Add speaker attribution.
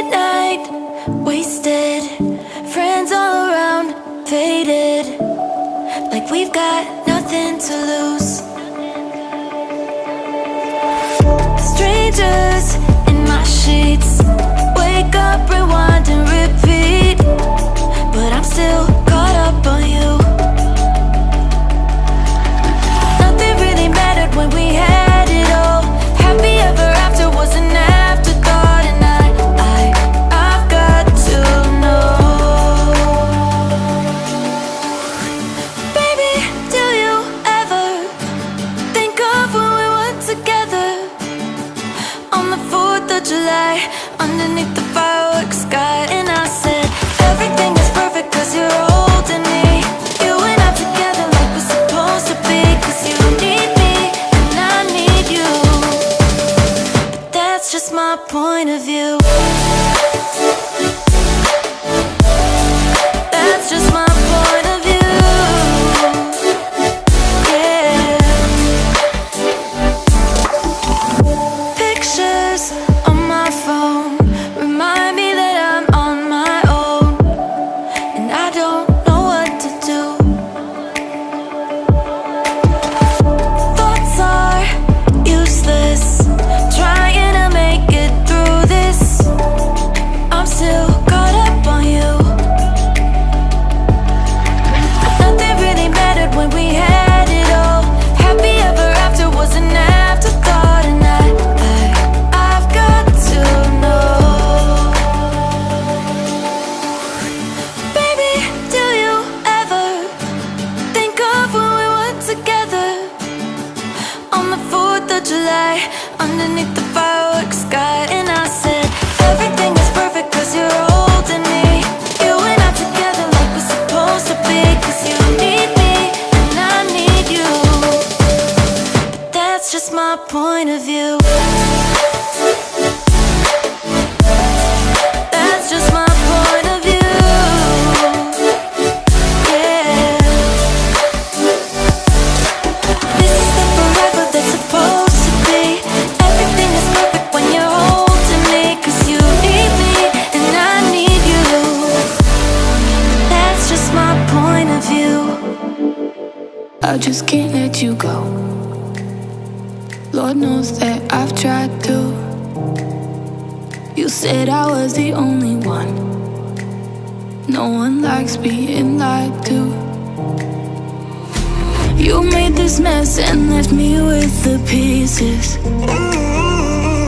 Speaker 1: late night, wasted, friends all around, faded, like we've got nothing to lose. Strangers in my sheets, wake up, rewind and repeat, but I'm still caught up on you. Nothing really mattered when we had it all. Happy ever after was an afterthought, and I've got to know. Baby, do you ever think of when we were together on the 4th of July, underneath the fireworks sky? And I said, everything is perfect cause you're holding me. You and I together like we're supposed to be, cause you need me and I need you. But that's just my point of view. That's just my point of view. Yeah. Pictures on my phone remind me that I'm on my own, and I don't know what to do. Thoughts are useless, trying to make it through this. I'm still caught up on you. Nothing really mattered when we had it all. Happy ever after was an afterthought, and I've got to know. Baby, do you ever think of when we were together on the 4th of July, underneath the fireworks sky? And I said, everything is perfect cause you're holding me. You and I together like we're supposed to be, cause you need me and I need you. But that's just my point of view. That's just my point of view. Yeah. This is the forever that's supposed to be. Everything is perfect when you're holding me, cause you need me and I need you. That's just my point of view.
Speaker 2: I just can't let you go. Lord knows that I've tried to. You said I was the only one. No one likes being lied to. You made this mess and left me with the pieces.